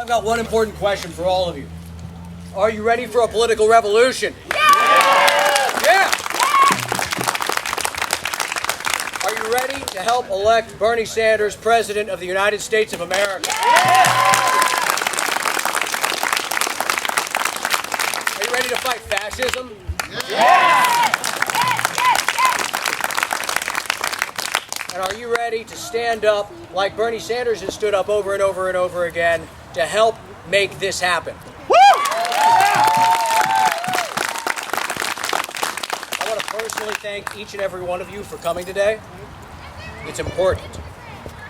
I've got one important question for all of you. Are you ready for a political revolution? Yeah! Are you ready to help elect Bernie Sanders President of the United States of America? Are you ready to fight fascism? And are you ready to stand up like Bernie Sanders has stood up over and over and over again to help make this happen? I want to personally thank each and every one of you for coming today. It's important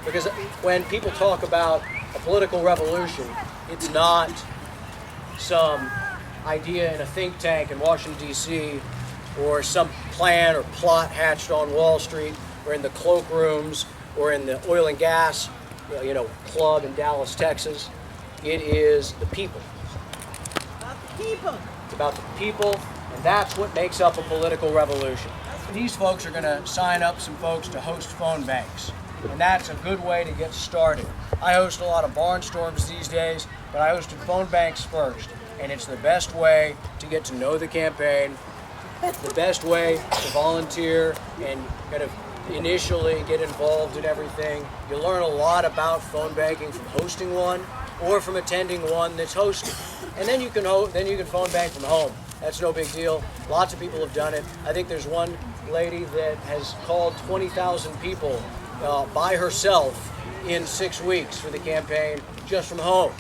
because when people talk about a political revolution, it's not some idea in a think tank in Washington, D.C., or some plan or plot hatched on Wall Street, or in the cloakrooms, or in the oil and gas, club in Dallas, Texas. It is the people. About the people. It's about the people, and that's what makes up a political revolution. These folks are going to sign up some folks to host phone banks, and that's a good way to get started. I host a lot of Barnstorms these days, but I hosted phone banks first, and it's the best way to get to know the campaign, the best way to volunteer and kind of initially get involved in everything. You learn a lot about phone banking from hosting one or from attending one that's hosted. And then you can phone bank from home. That's no big deal. Lots of people have done it. I think there's one lady that has called 20,000 people by herself in 6 weeks for the campaign just from home.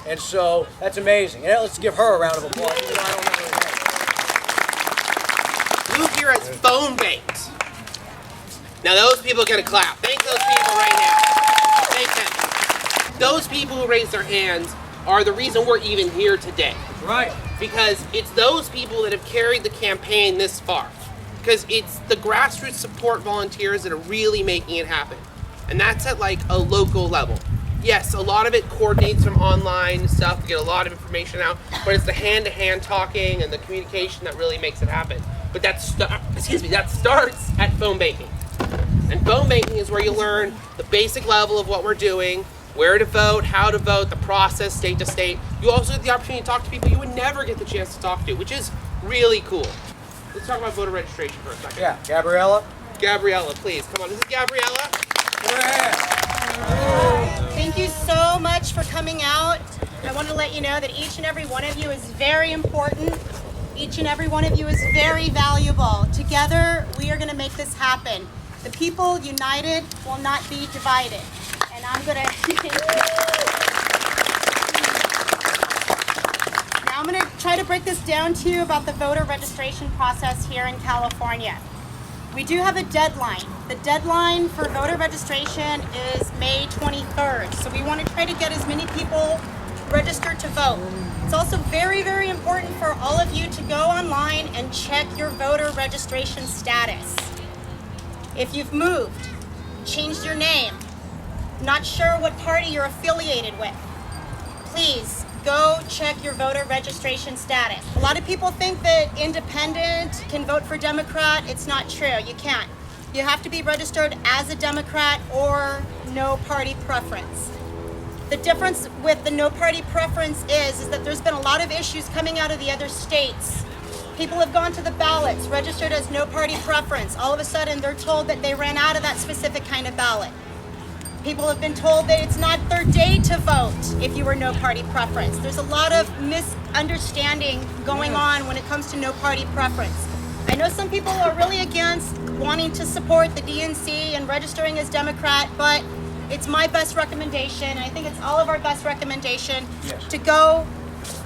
And so that's amazing. And let's give her a round of applause. I don't know her name. Who here has phone banks? Now those people are going to clap. Thank those people right now. Thank them. Those people who raised their hands are the reason we're even here today. Right. Because it's those people that have carried the campaign this far. Because it's the grassroots support volunteers that are really making it happen. And that's at like a local level. Yes, a lot of it coordinates from online stuff to get a lot of information out, but it's the hand-to-hand talking and the communication that really makes it happen. But that starts at phone banking. And phone banking is where you learn the basic level of what we're doing, where to vote, how to vote, the process, state to state. You also get the opportunity to talk to people you would never get the chance to talk to, which is really cool. Let's talk about voter registration for a second. Yeah, Gabriella? Gabriella, please, come on. This is Gabriella. Thank you so much for coming out. I want to let you know that each and every one of you is very important. Each and every one of you is very valuable. Together, we are going to make this happen. The people united will not be divided. And I'm going to... Now I'm going to try to break this down to you about the voter registration process here in California. We do have a deadline. The deadline for voter registration is May 23rd. So we want to try to get as many people registered to vote. It's also very, very important for all of you to go online and check your voter registration status. If you've moved, changed your name, not sure what party you're affiliated with, please go check your voter registration status. A lot of people think that independent can vote for Democrat. It's not true. You can't. You have to be registered as a Democrat or no party preference. The difference with the no party preference is that there's been a lot of issues coming out of the other states. People have gone to the ballots, registered as no party preference. All of a sudden, they're told that they ran out of that specific kind of ballot. People have been told that it's not their day to vote if you were no party preference. There's a lot of misunderstanding going on when it comes to no party preference. I know some people are really against wanting to support the DNC and registering as Democrat, but it's my best recommendation, and I think it's all of our best recommendation, to go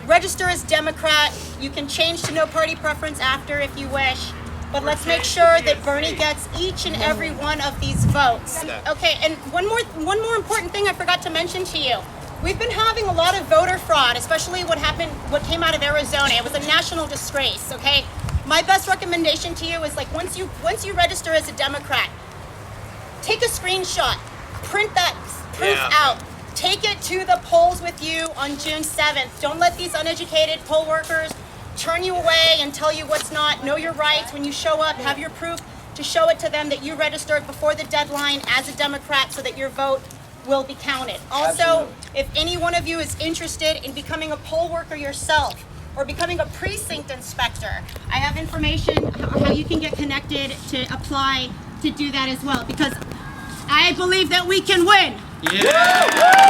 register as Democrat. You can change to no party preference after if you wish. But let's make sure that Bernie gets each and every one of these votes. Okay, and one more important thing I forgot to mention to you. We've been having a lot of voter fraud, especially what came out of Arizona. It was a national disgrace, okay? My best recommendation to you is like once you register as a Democrat, take a screenshot, print that proof out. Take it to the polls with you on June 7th. Don't let these uneducated poll workers turn you away and tell you what's not. Know your rights. When you show up, have your proof to show it to them that you registered before the deadline as a Democrat so that your vote will be counted. Also, Absolutely. if any one of you is interested in becoming a poll worker yourself or becoming a precinct inspector, I have information how you can get connected to apply to do that as well, because I believe that we can win. Yeah!